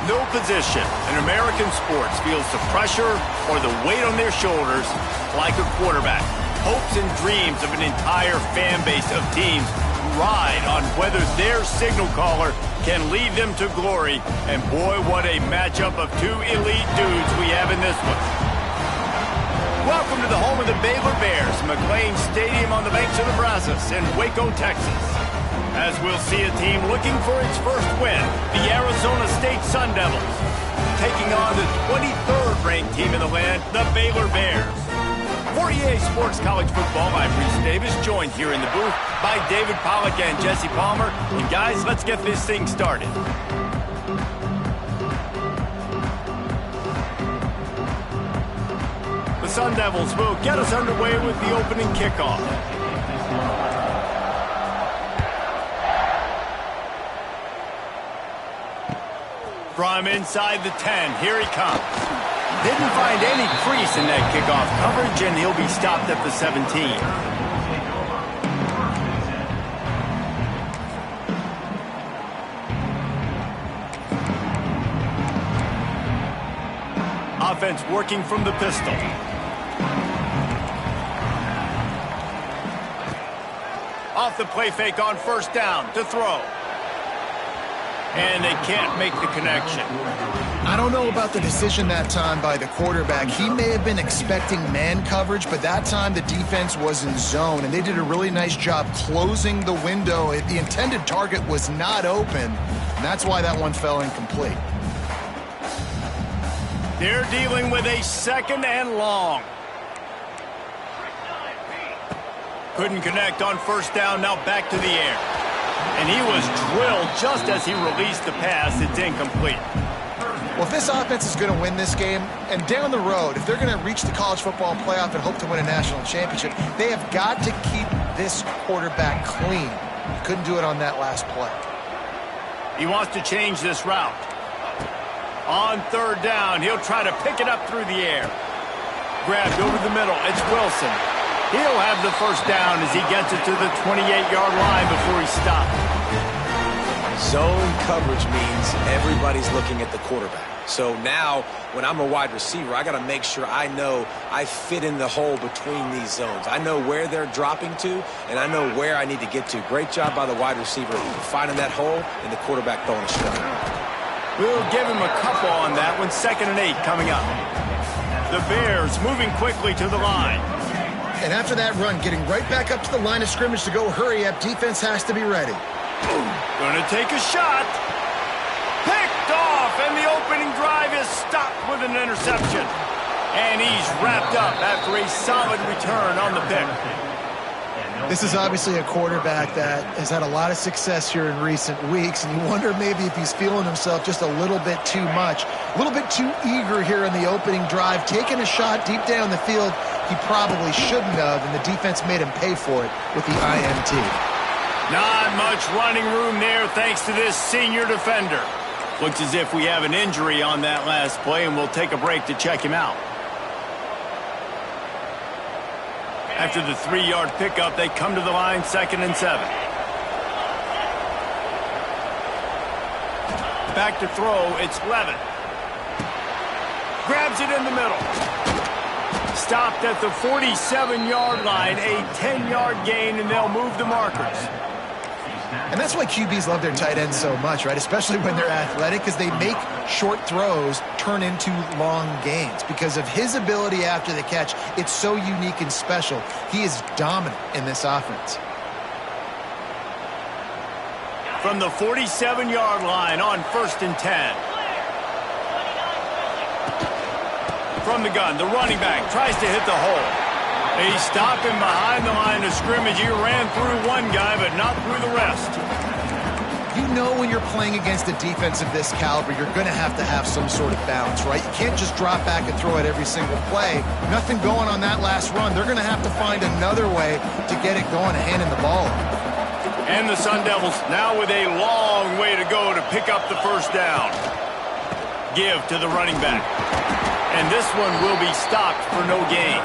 No position in American sports feels the pressure or the weight on their shoulders like a quarterback. Hopes and dreams of an entire fan base of teams ride on whether their signal caller can lead them to glory. And boy, what a matchup of two elite dudes we have in this one. Welcome to the home of the Baylor Bears, McLean Stadium on the banks of the Brazos in Waco, Texas. As we'll see a team looking for its first win, the Arizona State Sun Devils, taking on the 23rd ranked team in the land, the Baylor Bears. For EA Sports College Football, I'm Reese Davis, joined here in the booth by David Pollack and Jesse Palmer. And guys, let's get this thing started. The Sun Devils will get us underway with the opening kickoff. From inside the 10, here he comes. Didn't find any crease in that kickoff coverage, and he'll be stopped at the 17. Offense working from the pistol. Off the play fake on first down to throw. And they can't make the connection. I don't know about the decision that time by the quarterback. He may have been expecting man coverage, but that time the defense was in zone, and they did a really nice job closing the window. The intended target was not open, and that's why that one fell incomplete. They're dealing with a second and long. Couldn't connect on first down, now back to the air. And he was drilled just as he released the pass. It's incomplete. Well, if this offense is going to win this game, and down the road, if they're going to reach the college football playoff and hope to win a national championship, they have got to keep this quarterback clean. Couldn't do it on that last play. He wants to change this route. On third down, he'll try to pick it up through the air. Grabbed over the middle. It's Wilson. He'll have the first down as he gets it to the 28-yard line before he stopped. Zone coverage means everybody's looking at the quarterback. So now, when I'm a wide receiver, I got to make sure I know I fit in the hole between these zones. I know where they're dropping to, and I know where I need to get to. Great job by the wide receiver finding that hole and the quarterback throwing a strike. We'll give him a couple on that one. 2nd and 8 coming up. The Bears moving quickly to the line. And after that run, getting right back up to the line of scrimmage to go hurry up, defense has to be ready. Gonna take a shot. Picked off, and the opening drive is stopped with an interception. And he's wrapped up after a solid return on the pick. This is obviously a quarterback that has had a lot of success here in recent weeks, and you wonder maybe if he's feeling himself just a little bit too much, a little bit too eager here in the opening drive, taking a shot deep down the field he probably shouldn't have, and the defense made him pay for it with the INT. Not much running room there thanks to this senior defender. Looks as if we have an injury on that last play, and we'll take a break to check him out. After the 3-yard pickup, they come to the line, 2nd and 7. Back to throw, it's Levin. Grabs it in the middle. Stopped at the 47-yard line, a 10-yard gain, and they'll move the markers. And that's why QBs love their tight ends so much, right? Especially when they're athletic, because they make short throws turn into long gains. Because of his ability after the catch, it's so unique and special. He is dominant in this offense. From the 47-yard line on 1st and 10. From the gun, the running back tries to hit the hole. He stopped him behind the line of scrimmage. He ran through one guy, but not through the rest. You know when you're playing against a defense of this caliber, you're going to have some sort of balance, right? You can't just drop back and throw it every single play. Nothing going on that last run. They're going to have to find another way to get it going and handing the ball off. And the Sun Devils now with a long way to go to pick up the first down. Give to the running back. And this one will be stopped for no gain.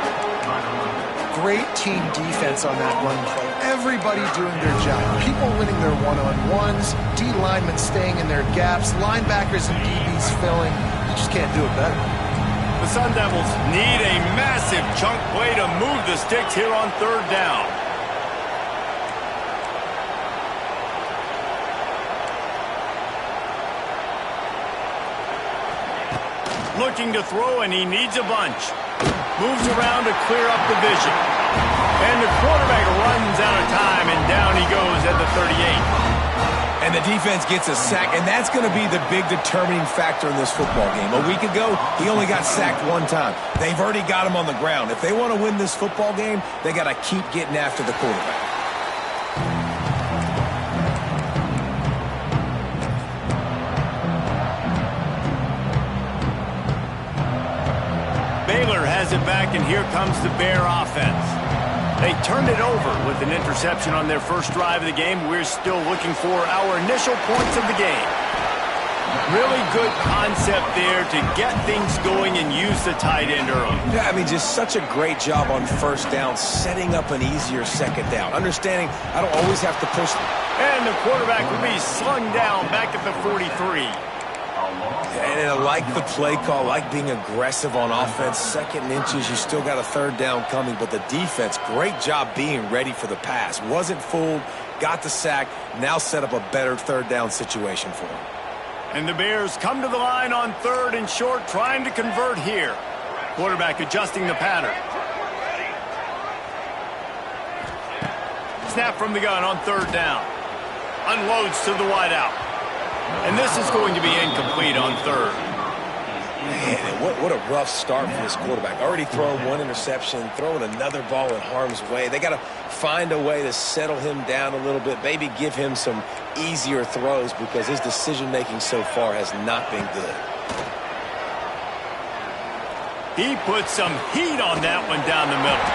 great team defense on that run play. Everybody doing their job. People winning their one-on-ones, D linemen staying in their gaps, linebackers and DBs filling. You just can't do it better. The Sun Devils need a massive chunk play to move the sticks here on third down. Looking to throw, and he needs a bunch. Moves around to clear up the vision. And the quarterback runs out of time, and down he goes at the 38. And the defense gets a sack, and that's going to be the big determining factor in this football game. A week ago, he only got sacked one time. They've already got him on the ground. If they want to win this football game, they got to keep getting after the quarterback. Baylor has it back, and here comes the Bear offense. They turned it over with an interception on their first drive of the game. We're still looking for our initial points of the game. Really good concept there to get things going and use the tight end early. Yeah, I mean, just such a great job on first down, setting up an easier second down. Understanding I don't always have to push. And the quarterback will be slung down back at the 43. And I like the play call, like being aggressive on offense. Second and inches, you still got a third down coming, but the defense, great job being ready for the pass. Wasn't fooled, got the sack, now set up a better third down situation for him. And the Bears come to the line on third and short, trying to convert here. Quarterback adjusting the pattern. Snap from the gun on third down. Unloads to the wideout. And this is going to be incomplete on third. Man, what a rough start for this quarterback. Already throwing one interception, throwing another ball in harm's way. They got to find a way to settle him down a little bit, maybe give him some easier throws because his decision-making so far has not been good. He put some heat on that one down the middle.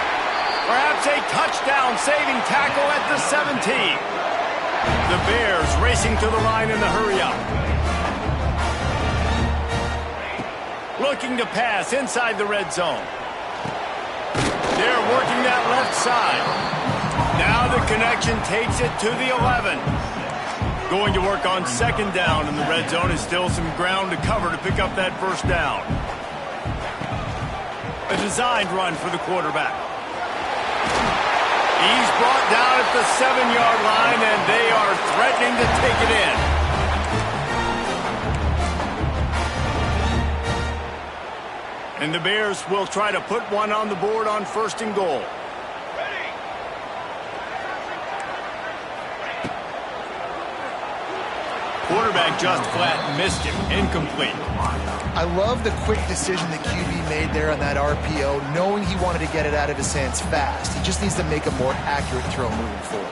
Perhaps a touchdown-saving tackle at the 17. The Bears racing to the line in the hurry-up. Looking to pass inside the red zone. They're working that left side. Now the connection takes it to the 11. Going to work on second down in the red zone. Is still some ground to cover to pick up that first down. A designed run for the quarterback. He's brought down at the 7-yard line, and they are threatening to take it in. And the Bears will try to put one on the board on first and goal. Quarterback just flat missed him. Incomplete. I love the quick decision that QB made there on that RPO, knowing he wanted to get it out of his hands fast. He just needs to make a more accurate throw moving forward.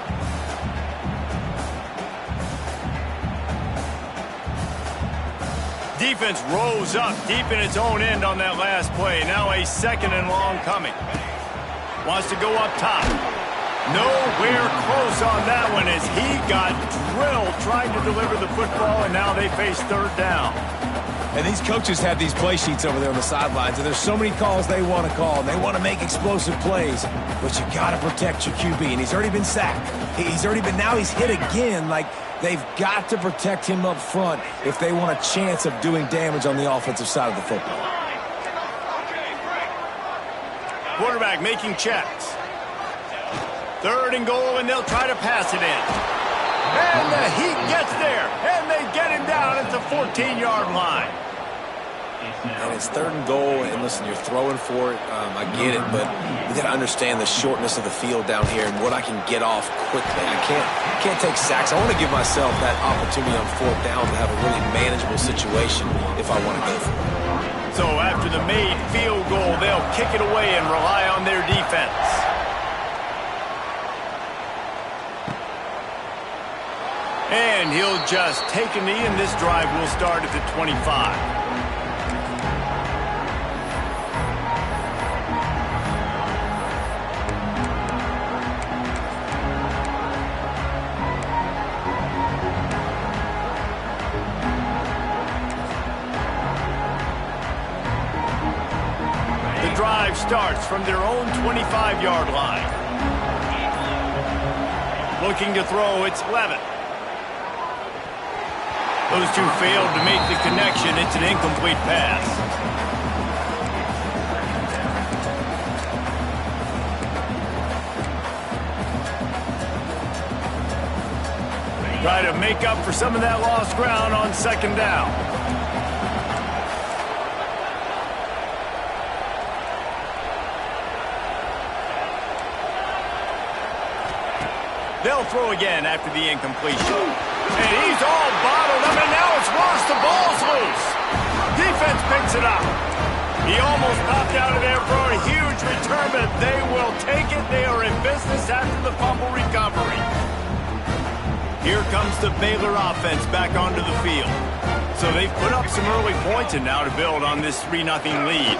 Defense rose up deep in its own end on that last play. Now a second and long coming. Wants to go up top. Nowhere close on that one as he got drilled trying to deliver the football, and now they face third down. And these coaches have these play sheets over there on the sidelines, and there's so many calls they want to call, and they want to make explosive plays, but you got to protect your QB, and he's already been sacked. Now he's hit again. Like, they've got to protect him up front if they want a chance of doing damage on the offensive side of the football. Quarterback making checks. Third and goal, and they'll try to pass it in. And the heat gets there, and they get him down at the 14-yard line. And it's third and goal, and listen, you're throwing for it. I get it, but you got to understand the shortness of the field down here and what I can get off quickly. I can't take sacks. I want to give myself that opportunity on fourth down to have a really manageable situation if I want to go for it. So after the made field goal, they'll kick it away and rely on their defense. And he'll just take a knee, and this drive will start at the 25. drive starts from their own 25-yard line. Looking to throw, it's Levitt. Those two failed to make the connection. It's an incomplete pass. Try to make up for some of that lost ground on second down. They'll throw again after the incompletion. And he's all bottled up, and now it's worse. The ball's loose. Defense picks it up. He almost popped out of there for a huge return, but they will take it. They are in business after the fumble recovery. Here comes the Baylor offense back onto the field. So they've put up some early points, and now to build on this 3-0 lead.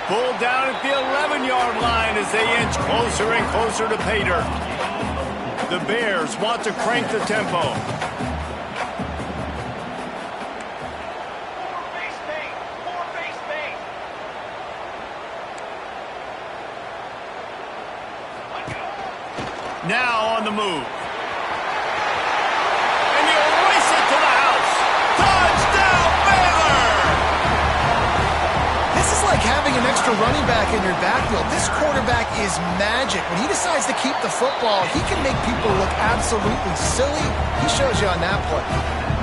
Pulled down at the 11-yard line as they inch closer and closer to pay dirt. The Bears want to crank the tempo. Now on the move. And you race it to the house. Touchdown, Baylor! This is like having an extra running back in your backfield. This quarterback is magic. When he decides to keep the football, he can make people look absolutely silly. He shows you on that play.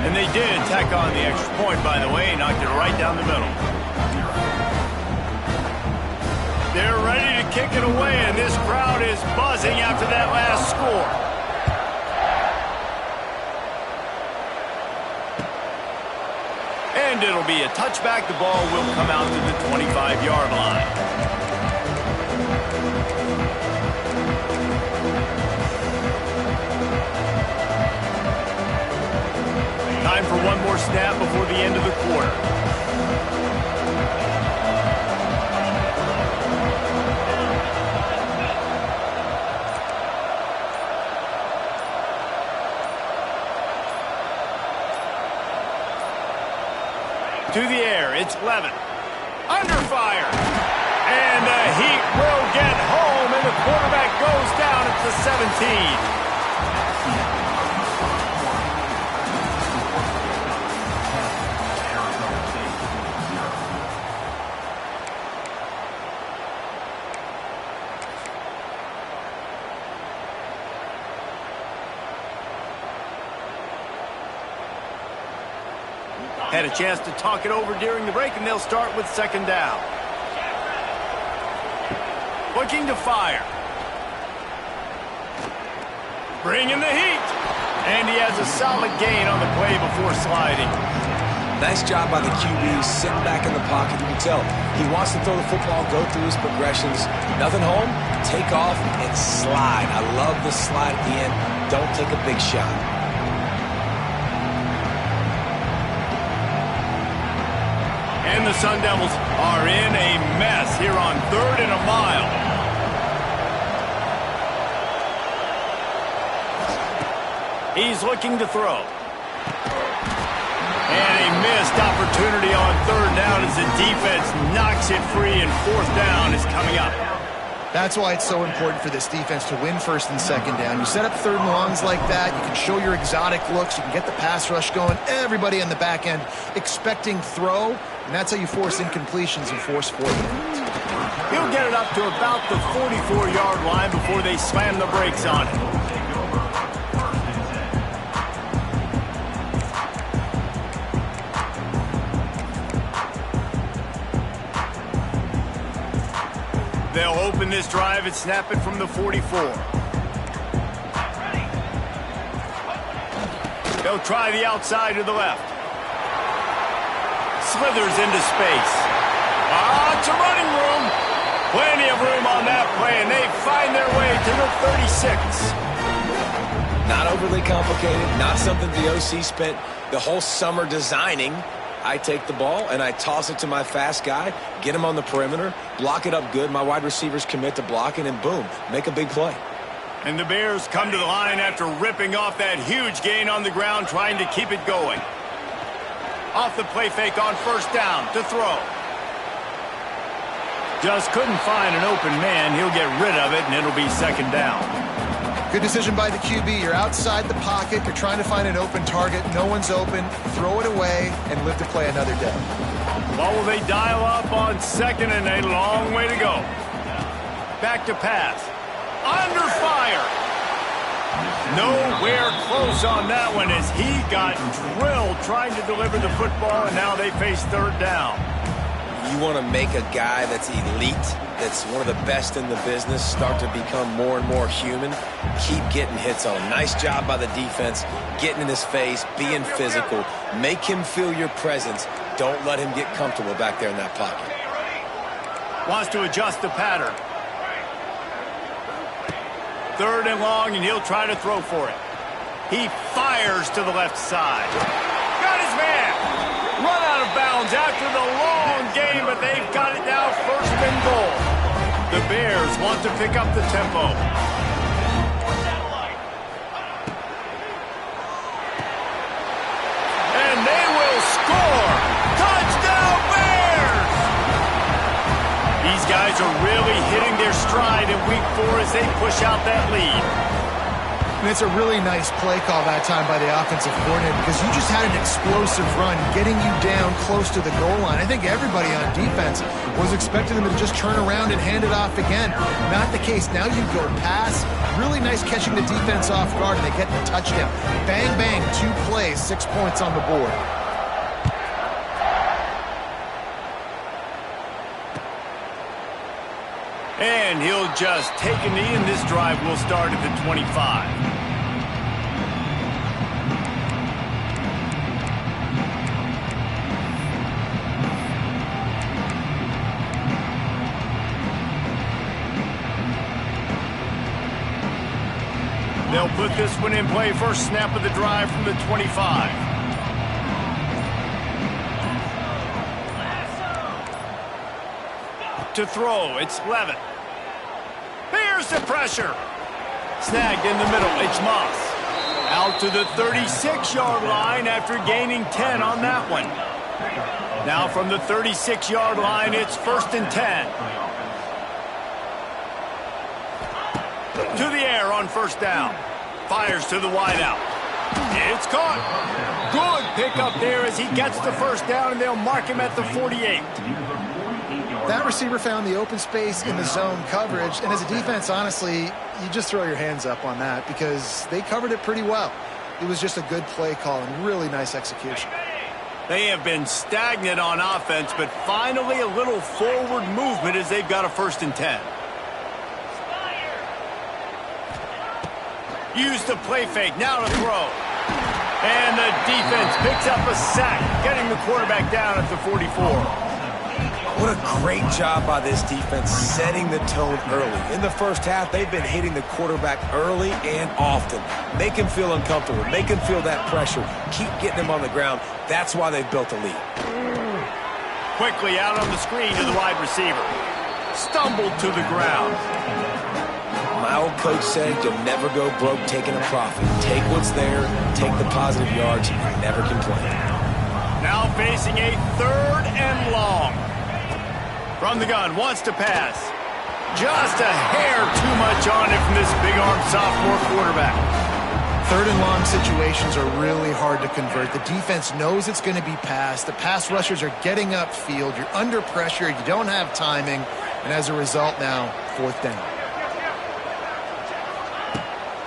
And they did tack on the extra point, by the way, knocked it right down the middle. They're ready to kick it away, and this crowd is buzzing after that last score. And it'll be a touchback. The ball will come out to the 25-yard line. Time for one more snap before the end of the quarter. To the air, it's Levitt. Under fire. And the Heat will get home, and the quarterback goes down at the 17. Had a chance to talk it over during the break, and they'll start with second down. Looking to fire. Bringing the heat. And he has a solid gain on the play before sliding. Nice job by the QB, sitting back in the pocket. You can tell he wants to throw the football, go through his progressions. Nothing home, take off, and slide. I love the slide at the end. Don't take a big shot. And the Sun Devils are in a mess here on 3rd and a mile. He's looking to throw. And a missed opportunity on 3rd down as the defense knocks it free, and 4th down is coming up. That's why it's so important for this defense to win 1st and 2nd down. You set up 3rd and longs like that. You can show your exotic looks. You can get the pass rush going. Everybody on the back end expecting throw, and that's how you force incompletions and force 4th downs. He'll get it up to about the 44-yard line before they slam the brakes on it. They'll open this drive and snap it from the 44. They'll try the outside to the left. Slithers into space. It's a running room. Plenty of room on that play, and they find their way to the 36. Not overly complicated, not something the OC spent the whole summer designing. I take the ball, and I toss it to my fast guy, get him on the perimeter, block it up good. My wide receivers commit to blocking, and boom, make a big play. And the Bears come to the line after ripping off that huge gain on the ground, trying to keep it going. Off the play fake on 1st down to throw. Just couldn't find an open man. He'll get rid of it, and it'll be second down. Good decision by the QB. You're outside the pocket. You're trying to find an open target. No one's open. Throw it away and live to play another day. What will they dial up on second and a long way to go? Back to pass. Under fire. Nowhere close on that one as he got drilled trying to deliver the football, and now they face third down. You want to make a guy that's elite, that's one of the best in the business, start to become more and more human. Keep getting hits on him. Nice job by the defense, getting in his face, being physical. Make him feel your presence. Don't let him get comfortable back there in that pocket. Wants to adjust the pattern. Third and long, and he'll try to throw for it. He fires to the left side. Got his man. Run out of bounds after the long game, but they've got it now first and goal. The Bears want to pick up the tempo. And they will score. Touchdown Bears! These guys are really hitting their stride in week 4 as they push out that lead. And it's a really nice play call that time by the offensive coordinator because you just had an explosive run getting you down close to the goal line. I think everybody on defense was expecting them to just turn around and hand it off again. Not the case. Now you go pass. Really nice catching the defense off guard, and they get the touchdown. Bang, bang, 2 plays, 6 points on the board. And he'll just take a knee, and this drive will start at the 25. They'll put this one in play. First snap of the drive from the 25. To throw, it's Levitt. Here's the pressure. Snagged in the middle, it's Moss. Out to the 36-yard line after gaining 10 on that one. Now from the 36-yard line, it's first and 10. To the air on first down. Fires to the wideout. It's caught. Good pickup there as he gets the first down, and they'll mark him at the 48. That receiver found the open space in the zone coverage, and as a defense, honestly, you just throw your hands up on that because they covered it pretty well. It was just a good play call and really nice execution. They have been stagnant on offense, but finally a little forward movement as they've got a first and 10. Use the play fake, now to throw. And the defense picks up a sack, getting the quarterback down at the 44. What a great job by this defense setting the tone early. In the first half, they've been hitting the quarterback early and often. Make him feel uncomfortable. Make him feel that pressure. Keep getting him on the ground. That's why they've built a lead. Quickly out on the screen to the wide receiver. Stumbled to the ground. My old coach said you'll never go broke taking a profit. Take what's there, take the positive yards, and never complain. Now facing a third and long. From the gun, wants to pass. Just a hair too much on it from this big-armed sophomore quarterback. Third and long situations are really hard to convert. The defense knows it's going to be passed. The pass rushers are getting upfield. You're under pressure. You don't have timing. And as a result now, fourth down.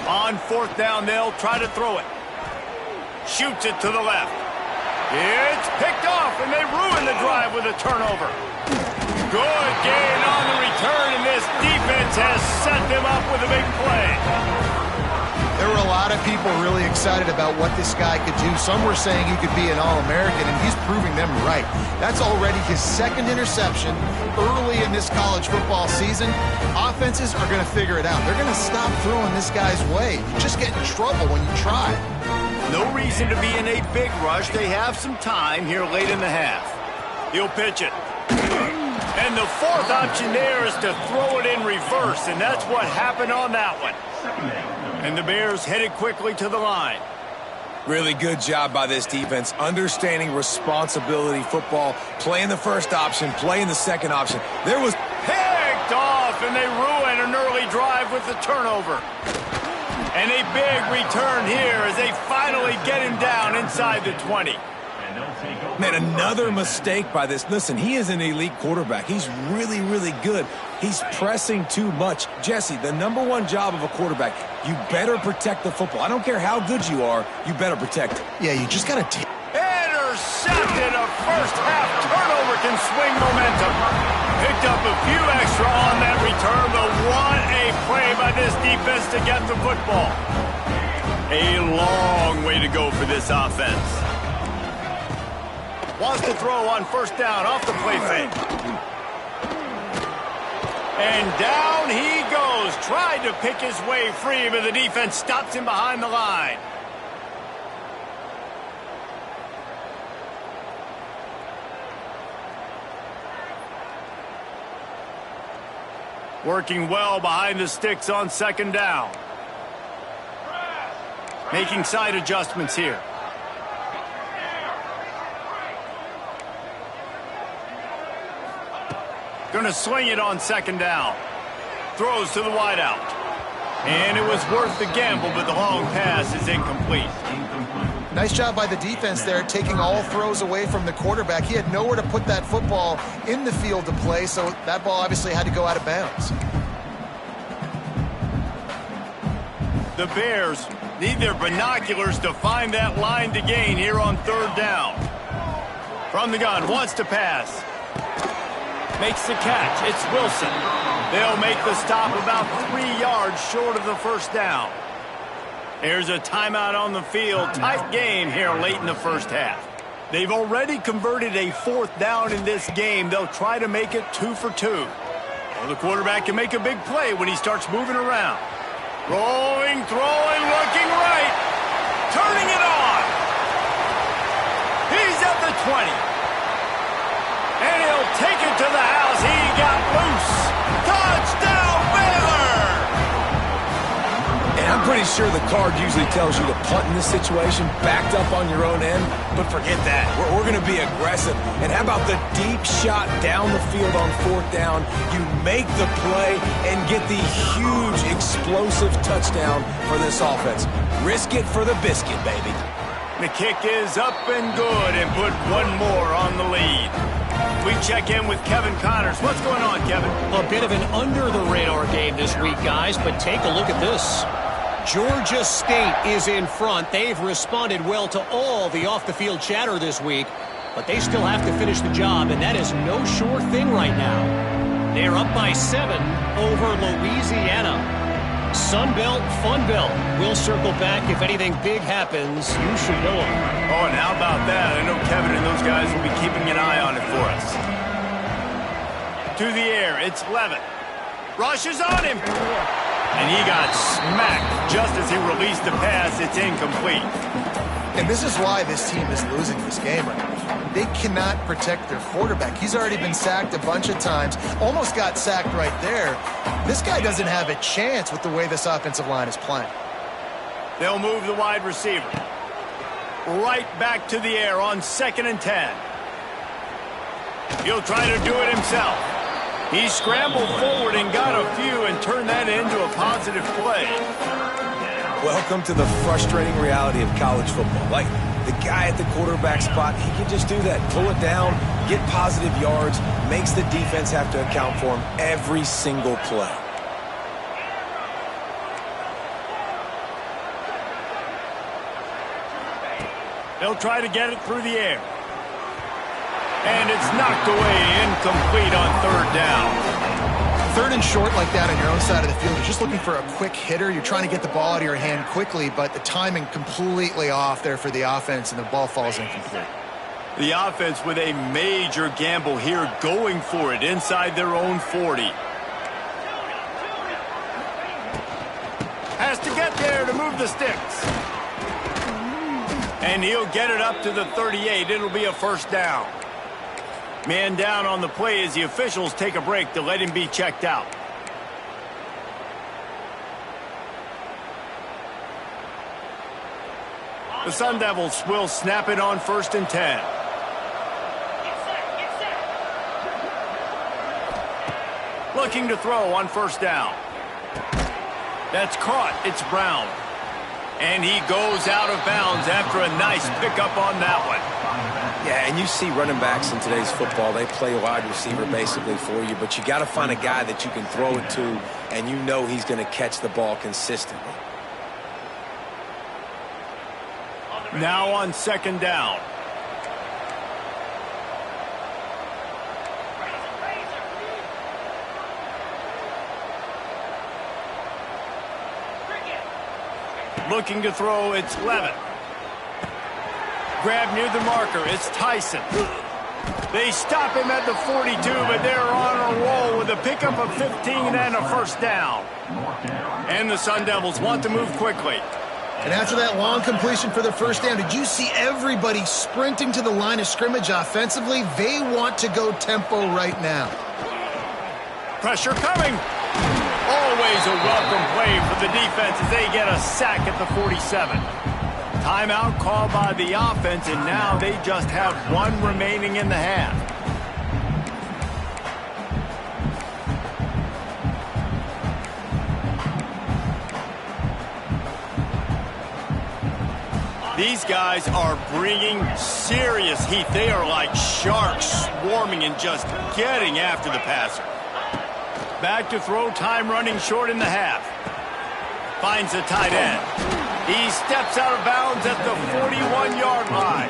On fourth down, they'll try to throw it. Shoots it to the left. It's picked off, and they ruin the drive with a turnover. Good gain on the return, and this defense has set them up with a big play. There were a lot of people really excited about what this guy could do. Some were saying he could be an All-American, and he's proving them right. That's already his second interception early in this college football season. Offenses are going to figure it out. They're going to stop throwing this guy's way. You just get in trouble when you try. No reason to be in a big rush. They have some time here late in the half. He'll pitch it. And the fourth option there is to throw it in reverse, and that's what happened on that one. And the Bears headed quickly to the line. Really good job by this defense, understanding responsibility football, playing the first option, playing the second option. There was Picked off, and they ruin an early drive with the turnover. And a big return here as they finally get him down inside the 20. Man, another mistake by this. Listen, he is an elite quarterback. He's really, really good. He's pressing too much. Jesse, the #1 job of a quarterback, you better protect the football. I don't care how good you are, you better protect it. Yeah, you just got to intercepted. A first-half turnover can swing momentum. Picked up a few extra on that return, but what a play by this defense to get the football. A long way to go for this offense. Wants to throw on first down off the play fake. And down he goes. Tried to pick his way free, but the defense stops him behind the line. Working well behind the sticks on second down. Making side adjustments here. Going to swing it on second down. Throws to the wideout. And it was worth the gamble, but the long pass is incomplete. Nice job by the defense there, taking all throws away from the quarterback. He had nowhere to put that football in the field to play, so that ball obviously had to go out of bounds. The Bears need their binoculars to find that line to gain here on third down. From the gun, wants to pass. Makes the catch. It's Wilson. They'll make the stop about 3 yards short of the first down. There's a timeout on the field. Tight game here late in the first half. They've already converted a fourth down in this game. They'll try to make it 2 for 2. Well, the quarterback can make a big play when he starts moving around. Rolling, throwing, looking right. Turning it on. He's at the 20. And he'll take it to the house. He got loose. Touchdown, Baylor! And I'm pretty sure the card usually tells you to punt in this situation, backed up on your own end, but forget that. We're going to be aggressive. And how about the deep shot down the field on fourth down? You make the play and get the huge explosive touchdown for this offense. Risk it for the biscuit, baby. The kick is up and good and put one more on the lead. We check in with Kevin Connors. What's going on, Kevin? A bit of an under-the-radar game this week, guys, but take a look at this. Georgia State is in front. They've responded well to all the off-the-field chatter this week, but they still have to finish the job, and that is no sure thing right now. They're up by 7 over Louisiana. Sunbelt, Funbelt. We'll circle back if anything big happens. You should know them. Oh, and how about that? I know Kevin and those guys will be keeping an eye on it for us. To the air, it's Levitt. Rushes on him. And he got smacked just as he released the pass. It's incomplete. And this is why this team is losing this game right now. They cannot protect their quarterback. He's already been sacked a bunch of times. Almost got sacked right there. This guy doesn't have a chance with the way this offensive line is playing. They'll move the wide receiver. Right back to the air on 2nd and 10. He'll try to do it himself. He scrambled forward and got a few and turned that into a positive play. Welcome to the frustrating reality of college football. Like, the guy at the quarterback spot, he can just do that. Pull it down, get positive yards, makes the defense have to account for him every single play. They'll try to get it through the air. And it's knocked away, incomplete on third down. 3rd and short like that on your own side of the field. You're just looking for a quick hitter. You're trying to get the ball out of your hand quickly, but the timing completely off there for the offense, and the ball falls incomplete. The offense with a major gamble here, going for it inside their own 40. Has to get there to move the sticks. And he'll get it up to the 38. It'll be a first down. Man down on the play as the officials take a break to let him be checked out. The Sun Devils will snap it on 1st and 10. looking to throw on first down. That's caught. It's Brown. And he goes out of bounds after a nice pickup on that one. Yeah, and you see running backs in today's football, they play wide receiver basically for you, but you got to find a guy that you can throw it to, and you know he's going to catch the ball consistently. Now on second down. Looking to throw, it's Levin. Grab near the marker, it's Tyson. They stop him at the 42, but they're on a roll with a pickup of 15 and a first down. And the Sun Devils want to move quickly. And after that long completion for the first down, did you see everybody sprinting to the line of scrimmage offensively? They want to go tempo right now. Pressure coming. Always a welcome play for the defense as they get a sack at the 47. Timeout called by the offense, and now they just have one remaining in the half. These guys are bringing serious heat. They are like sharks swarming and just getting after the passer. Back to throw, time running short in the half. Finds the tight end. He steps out of bounds at the 41-yard line.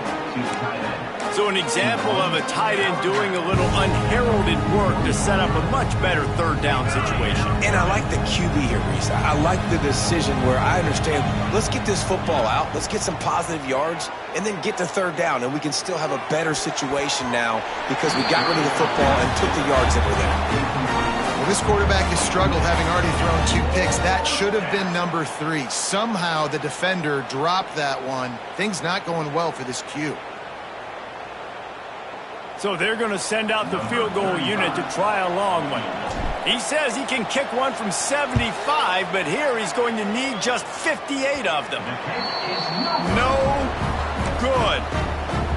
So an example of a tight end doing a little unheralded work to set up a much better third down situation. And I like the QB here, Reese. I like the decision where I understand, let's get this football out, let's get some positive yards, and then get to third down, and we can still have a better situation now because we got rid of the football and took the yards that were there. Well, this quarterback has struggled, having already thrown 2 picks. That should have been number 3. Somehow the defender dropped that one. Things not going well for this Q. So they're going to send out the field goal unit to try a long one. He says he can kick one from 75, but here he's going to need just 58 of them. No good.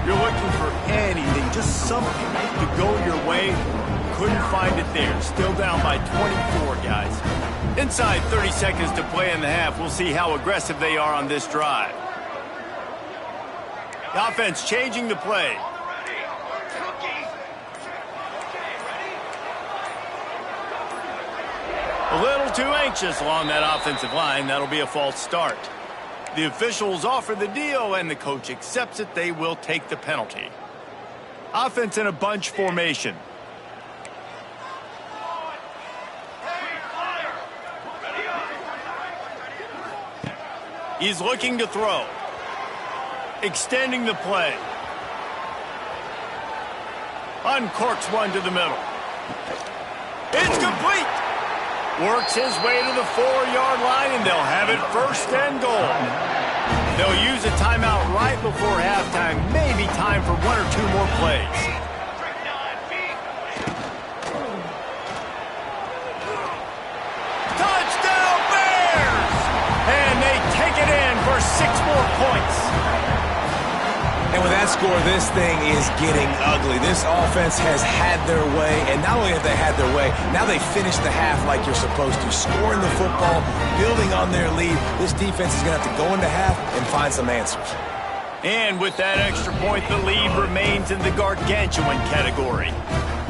You're looking for anything, just something to go your way. Couldn't find it there. Still down by 24, guys. Inside 30 seconds to play in the half. We'll see how aggressive they are on this drive. The offense changing the play. A little too anxious along that offensive line. That'll be a false start. The officials offer the deal, and the coach accepts it. They will take the penalty. Offense in a bunch formation. He's looking to throw. Extending the play. Uncorks one to the middle. It's complete. Works his way to the 4-yard line, and they'll have it first and goal. They'll use a timeout right before halftime. Maybe time for 1 or 2 more plays. Touchdown Bears! And they take it in for 6 more points. And with that score, this thing is getting ugly. This offense has had their way, and not only have they had their way, now they finished the half like you're supposed to, scoring the football, building on their lead. This defense is going to have to go into half and find some answers. And with that extra point, the lead remains in the gargantuan category.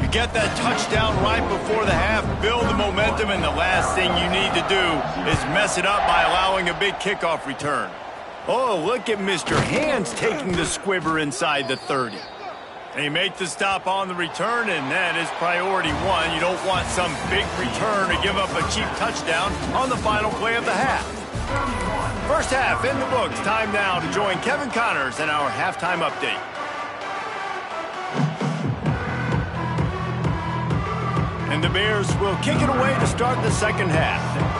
You get that touchdown right before the half, build the momentum, and the last thing you need to do is mess it up by allowing a big kickoff return. Oh, look at Mr. Hands taking the squibber inside the 30. They make the stop on the return, and that is priority 1. You don't want some big return to give up a cheap touchdown on the final play of the half. First half in the books. Time now to join Kevin Connors in our halftime update. And the Bears will kick it away to start the second half.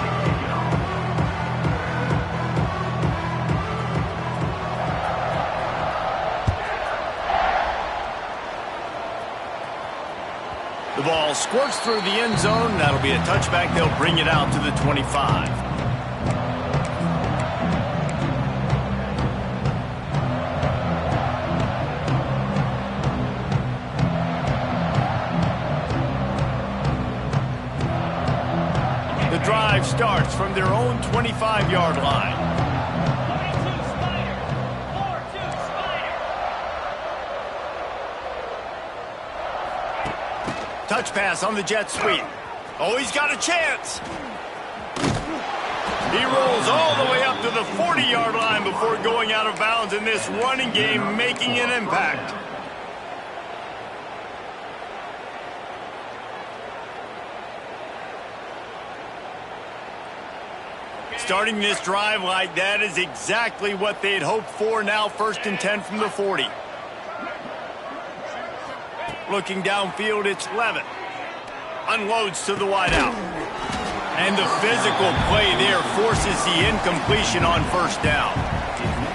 The ball squirts through the end zone. That'll be a touchback. They'll bring it out to the 25. from their own 25-yard line. Touch pass on the jet sweep. Oh, he's got a chance. He rolls all the way up to the 40-yard line before going out of bounds in this running game, making an impact. Starting this drive like that is exactly what they'd hoped for. Now 1st and 10 from the 40. Looking downfield, it's Levitt. Unloads to the wideout. And the physical play there forces the incompletion on 1st down.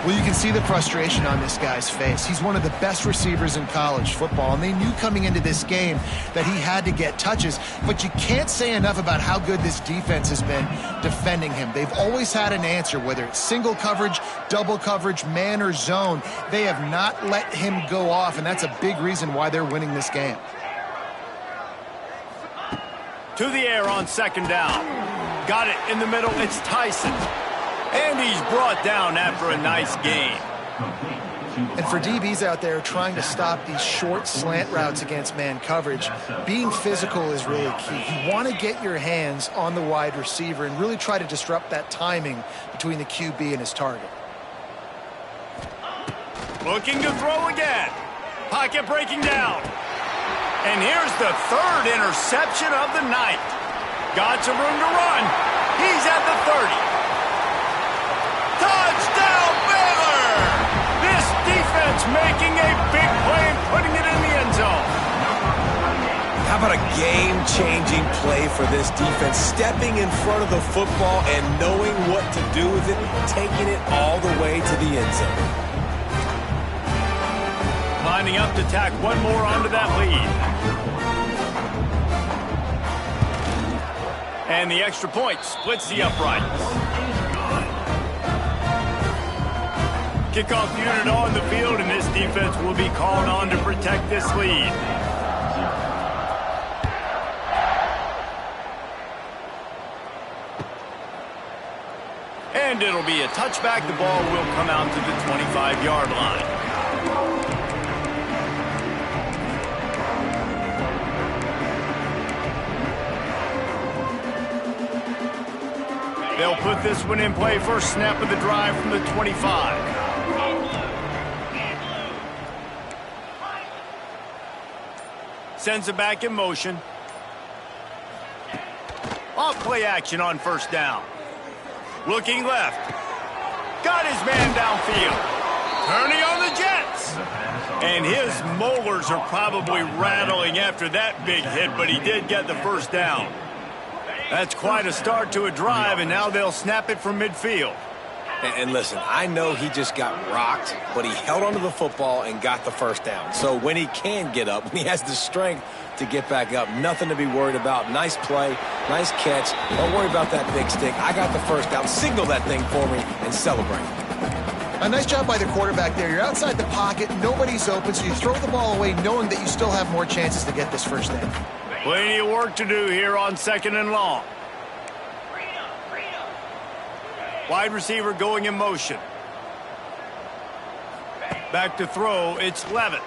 Well, you can see the frustration on this guy's face. He's one of the best receivers in college football, and they knew coming into this game that he had to get touches, but you can't say enough about how good this defense has been defending him. They've always had an answer, whether it's single coverage, double coverage, man or zone. They have not let him go off, and that's a big reason why they're winning this game. To the air on 2nd down. Got it in the middle. It's Tyson. And he's brought down after a nice gain. And for DBs out there trying to stop these short slant routes against man coverage, being physical is really key. You want to get your hands on the wide receiver and really try to disrupt that timing between the QB and his target. Looking to throw again. Pocket breaking down. And here's the 3rd interception of the night. Got some room to run. He's at the 30. Touchdown, Baylor! This defense making a big play and putting it in the end zone. How about a game-changing play for this defense? Stepping in front of the football and knowing what to do with it, taking it all the way to the end zone. Lining up to tack one more onto that lead. And the extra point splits the uprights. Kickoff unit on the field, and this defense will be called on to protect this lead. And it'll be a touchback. The ball will come out to the 25-yard line. They'll put this one in play. First snap of the drive from the 25. Sends it back in motion. Off play action on 1st down. Looking left. Got his man downfield. Turning on the Jets. And his molars are probably rattling after that big hit, but he did get the 1st down. That's quite a start to a drive, and now they'll snap it from midfield. And listen, I know he just got rocked, but he held onto the football and got the 1st down. So when he can get up, when he has the strength to get back up, nothing to be worried about. Nice play, nice catch. Don't worry about that big stick. I got the 1st down. Signal that thing for me and celebrate. A nice job by the quarterback there. You're outside the pocket, nobody's open, so you throw the ball away knowing that you still have more chances to get this 1st down. Plenty of work to do here on 2nd and long. Wide receiver going in motion. Back to throw, it's Levitt.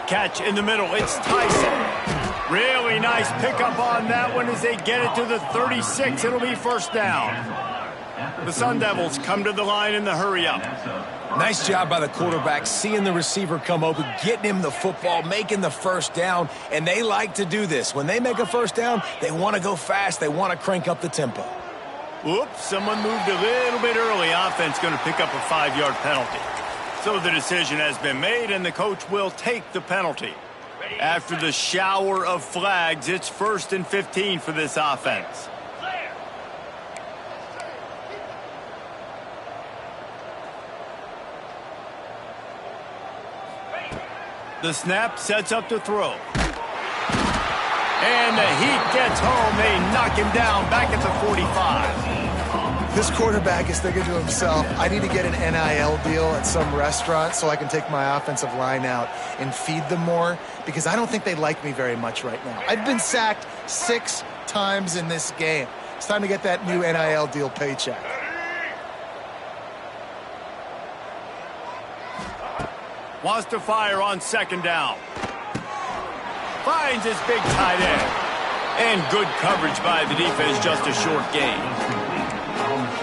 Catch in the middle, it's Tyson. Really nice pickup on that one as they get it to the 36. It'll be 1st down. The Sun Devils come to the line in the hurry-up. Nice job by the quarterback, seeing the receiver come open, getting him the football, making the 1st down, and they like to do this. When they make a 1st down, they want to go fast. They want to crank up the tempo. Oops, someone moved a little bit early. Offense going to pick up a 5-yard penalty. So the decision has been made, and the coach will take the penalty. After the shower of flags, it's 1st and 15 for this offense. The snap sets up to throw. And the heat gets home. They knock him down back at the 45. This quarterback is thinking to himself, I need to get an NIL deal at some restaurant so I can take my offensive line out and feed them more, because I don't think they like me very much right now. I've been sacked 6 times in this game. It's time to get that new NIL deal paycheck. Wants to fire on second down. Finds his big tight end. And good coverage by the defense, just a short gain.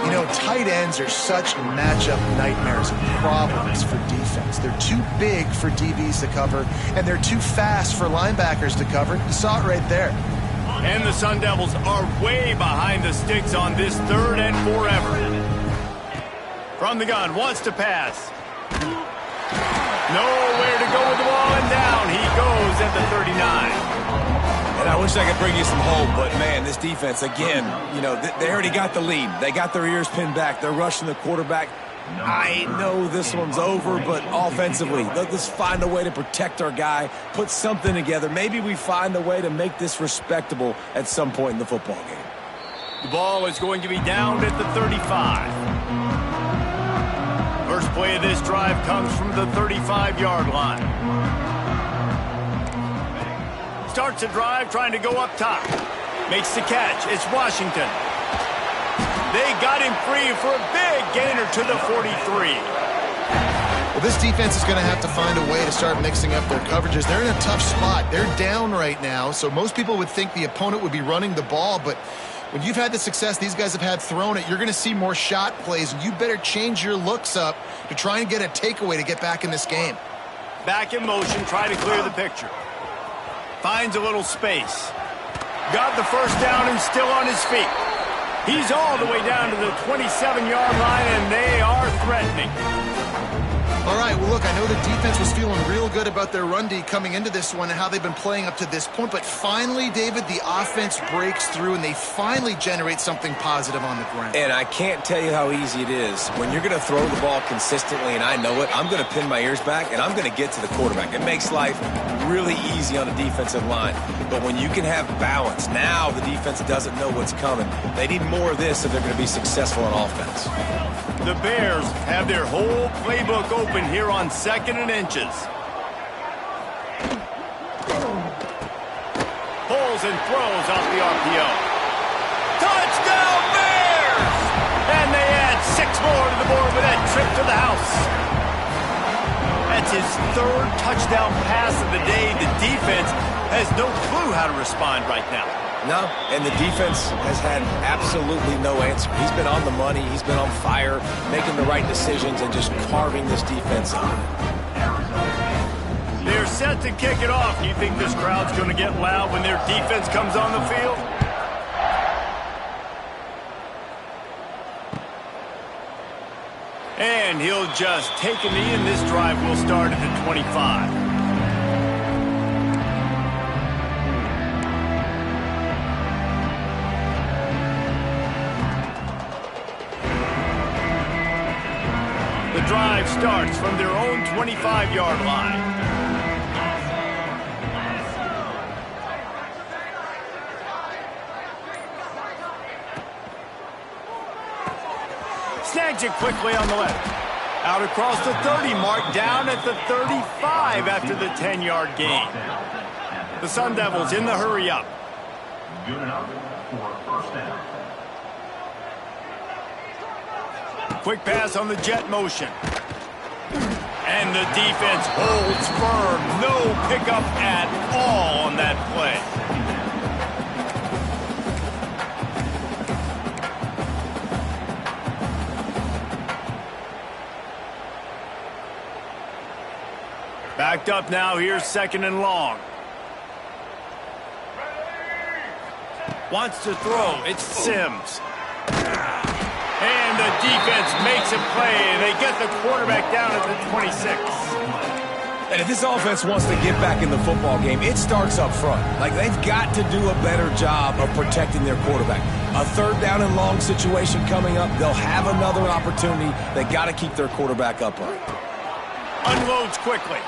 You know, tight ends are such matchup nightmares and problems for defense. They're too big for DBs to cover, and they're too fast for linebackers to cover. You saw it right there. And the Sun Devils are way behind the sticks on this 3rd and forever. From the gun, wants to pass. Nowhere to go with the ball, and down he goes at the 39. And I wish I could bring you some hope, but, man, this defense, again, you know, they already got the lead. They got their ears pinned back. They're rushing the quarterback. I know this one's over, but offensively, they'll just find a way to protect our guy, put something together. Maybe we find a way to make this respectable at some point in the football game. The ball is going to be down at the 35. First play of this drive comes from the 35-yard line. Starts the drive trying to go up top. Makes the catch. It's Washington. They got him free for a big gainer to the 43. Well, this defense is going to have to find a way to start mixing up their coverages. They're in a tough spot. They're down right now, so most people would think the opponent would be running the ball, but when you've had the success these guys have had throwing it, you're going to see more shot plays, and you better change your looks up to try and get a takeaway to get back in this game. Back in motion, try to clear the picture. Finds a little space. Got the first down and still on his feet. He's all the way down to the 27-yard line, and they are threatening. All right, well, look, I know the defense was feeling real good about their run D coming into this one and how they've been playing up to this point, but finally, David, the offense breaks through, and they finally generate something positive on the ground. And I can't tell you how easy it is. When you're going to throw the ball consistently, and I know it, I'm going to pin my ears back, and I'm going to get to the quarterback. It makes life really easy on the defensive line. But when you can have balance, now the defense doesn't know what's coming. They need more of this if they're going to be successful on offense. The Bears have their whole playbook open here on 2nd and inches. Pulls and throws off the RPO. Touchdown Bears! And they add 6 more to the board with that trip to the house. That's his 3rd touchdown pass of the day. The defense has no clue how to respond right now. No, and the defense has had absolutely no answer. He's been on the money. He's been on fire, making the right decisions and just carving this defense up. They're set to kick it off. Do you think this crowd's going to get loud when their defense comes on the field? And he'll just take a knee, and this drive will start at the 25. The drive starts from their own 25-yard line. Snags it quickly on the left. Out across the 30 mark, down at the 35 after the 10-yard gain. The Sun Devils in the hurry up. Good enough for a first down. Quick pass on the jet motion. And the defense holds firm. No pickup at all on that play. Backed up now. Here's 2nd and long. Wants to throw. It's Sims. And the defense makes a play. They get the quarterback down at the 26. And if this offense wants to get back in the football game, it starts up front. Like, they've got to do a better job of protecting their quarterback. A 3rd down and long situation coming up. They'll have another opportunity. They got to keep their quarterback upright. Unloads quickly.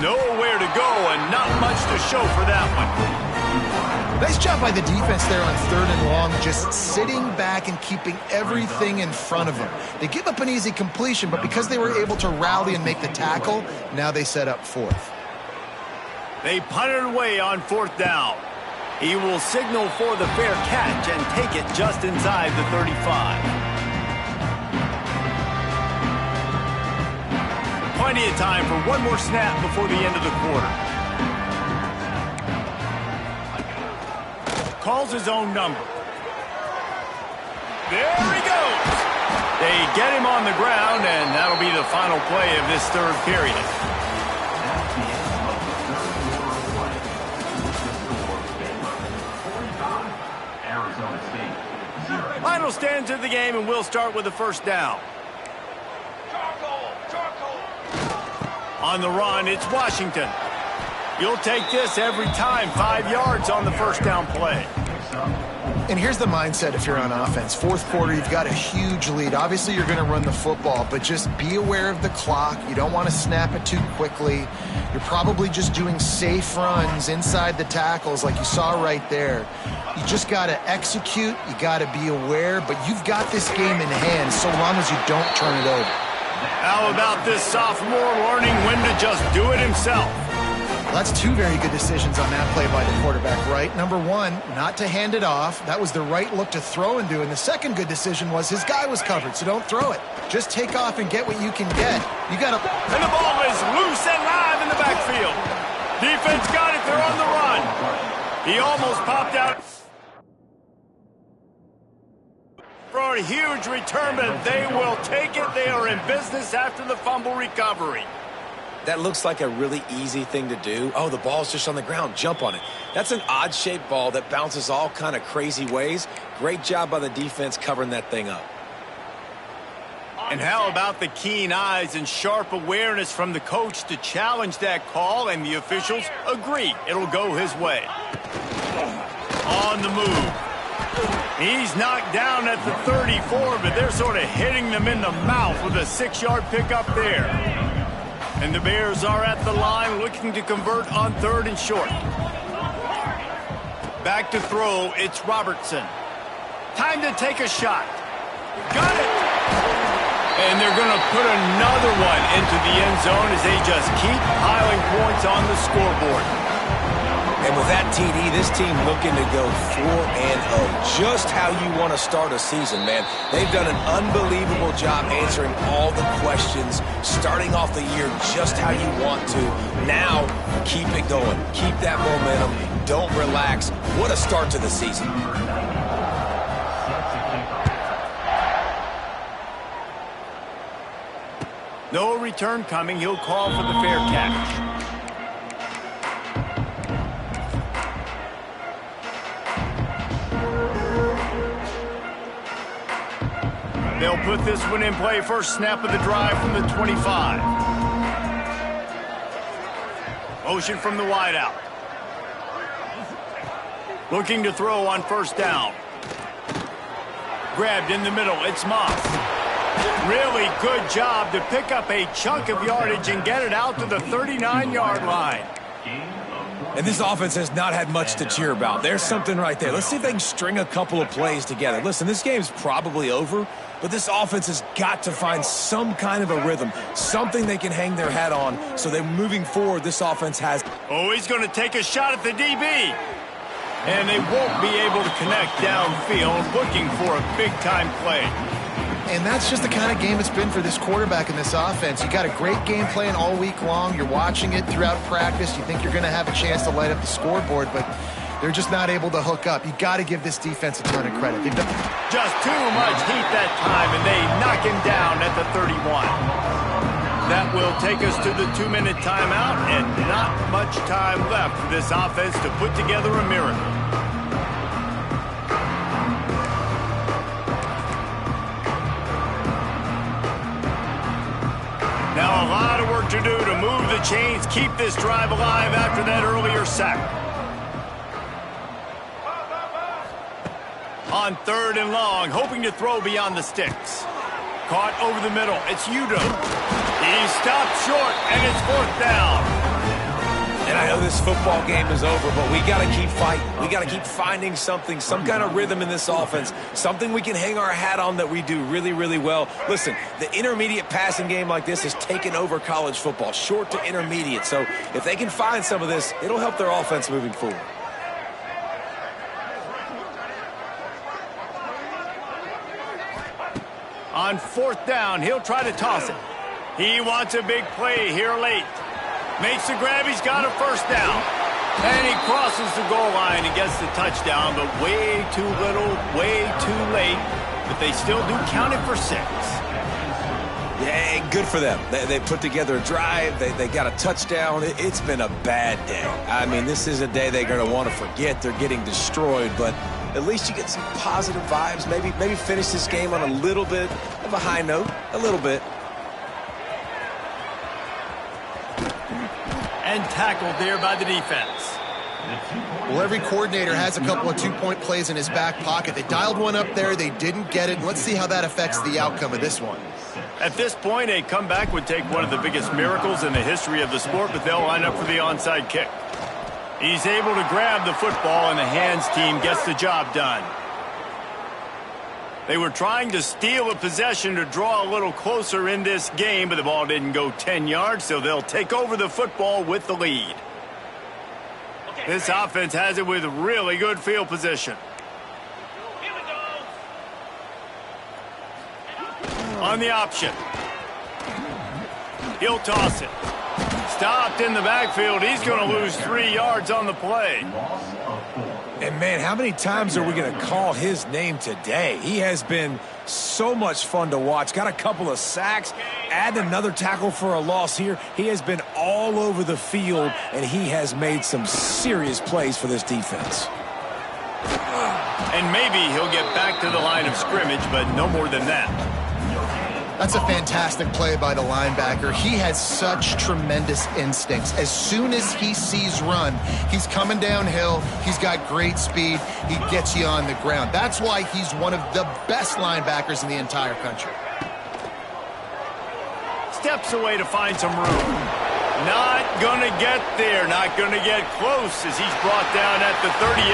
Nowhere to go and not much to show for that one. Nice job by the defense there on 3rd and long, just sitting back and keeping everything in front of them. They give up an easy completion, but because they were able to rally and make the tackle, now they set up 4th. They punted away on 4th down. He will signal for the fair catch and take it just inside the 35. Plenty of time for one more snap before the end of the quarter. Calls his own number. There he goes. They get him on the ground, and that'll be the final play of this third period. That's the end of the third quarter of play. Arizona State 0. Final stands of the game, and we'll start with the first down. On the run, it's Washington. You'll take this every time. 5 yards on the first down play. And here's the mindset if you're on offense. Fourth quarter, you've got a huge lead. Obviously, you're going to run the football, but just be aware of the clock. You don't want to snap it too quickly. You're probably just doing safe runs inside the tackles like you saw right there. You just got to execute. You got to be aware, but you've got this game in hand so long as you don't turn it over. How about this sophomore learning when to just do it himself? Well, that's two very good decisions on that play by the quarterback, right? Number one, not to hand it off. That was the right look to throw into. And the second good decision was his guy was covered, so don't throw it. Just take off and get what you can get. You got to... And the ball is loose and live in the backfield. Defense got it. They're on the run. He almost popped out for a huge return, but they will take it. They are in business after the fumble recovery. That looks like a really easy thing to do. Oh, the ball's just on the ground. Jump on it. That's an odd-shaped ball that bounces all kind of crazy ways. Great job by the defense covering that thing up. And how about the keen eyes and sharp awareness from the coach to challenge that call, and the officials agree it'll go his way. On the move. He's knocked down at the 34, but they're sort of hitting them in the mouth with a 6-yard pickup there. And the Bears are at the line looking to convert on third and short. Back to throw, it's Robertson. Time to take a shot. Got it! And they're going to put another one into the end zone as they just keep piling points on the scoreboard. And with that TD, this team looking to go 4-0. Just how you want to start a season, man. They've done an unbelievable job answering all the questions, starting off the year just how you want to. Now, keep it going. Keep that momentum. Don't relax. What a start to the season. No return coming. He'll call for the fair catch. They'll put this one in play. First snap of the drive from the 25. Motion from the wideout. Looking to throw on first down. Grabbed in the middle. It's Moss. Really good job to pick up a chunk of yardage and get it out to the 39-yard line. And this offense has not had much to cheer about. There's something right there. Let's see if they can string a couple of plays together. Listen, this game's probably over, but this offense has got to find some kind of a rhythm, something they can hang their hat on, so that moving forward, this offense has... Oh, he's going to take a shot at the DB. And they won't be able to connect downfield, looking for a big-time play. And that's just the kind of game it's been for this quarterback in this offense. You got a great game plan all week long. You're watching it throughout practice. You think you're going to have a chance to light up the scoreboard, but they're just not able to hook up. You got to give this defense a ton of credit. They've done just too much heat that time, and they knock him down at the 31. That will take us to the 2-minute timeout, and not much time left for this offense to put together a miracle. Now a lot of work to do to move the chains, keep this drive alive after that earlier sack. On third and long, hoping to throw beyond the sticks. Caught over the middle, it's Udo. He stopped short, and it's fourth down. And I know this football game is over, but we got to keep fighting. We got to keep finding something, some kind of rhythm in this offense, something we can hang our hat on that we do really, really well. Listen, the intermediate passing game like this has taken over college football, short to intermediate. So if they can find some of this, it'll help their offense moving forward. On 4th down, he'll try to toss it. He wants a big play here late. Makes the grab. He's got a 1st down. And he crosses the goal line and gets the touchdown, but way too little, way too late. But they still do count it for 6. Yeah, good for them. They put together a drive. They got a touchdown. It's been a bad day. I mean, this is a day they're going to want to forget. They're getting destroyed, but at least you get some positive vibes. Maybe finish this game on a little bit of a high note. A little bit. And tackled there by the defense. Well, every coordinator has a couple of two-point plays in his back pocket. They dialed one up there. They didn't get it. Let's see how that affects the outcome of this one. At this point, a comeback would take one of the biggest miracles in the history of the sport, but they'll line up for the onside kick. He's able to grab the football, and the hands team gets the job done. They were trying to steal a possession to draw a little closer in this game, but the ball didn't go 10 yards, so they'll take over the football with the lead. This offense has it with really good field position. On the option. He'll toss it. Stopped in the backfield. He's going to lose 3 yards on the play. And, man, how many times are we going to call his name today? He has been so much fun to watch. Got a couple of sacks. Add another tackle for a loss here. He has been all over the field, and he has made some serious plays for this defense. And maybe he'll get back to the line of scrimmage, but no more than that. That's a fantastic play by the linebacker. He has such tremendous instincts. As soon as he sees run, he's coming downhill. He's got great speed. He gets you on the ground. That's why he's one of the best linebackers in the entire country. Steps away to find some room. Not going to get there. Not going to get close as he's brought down at the 30.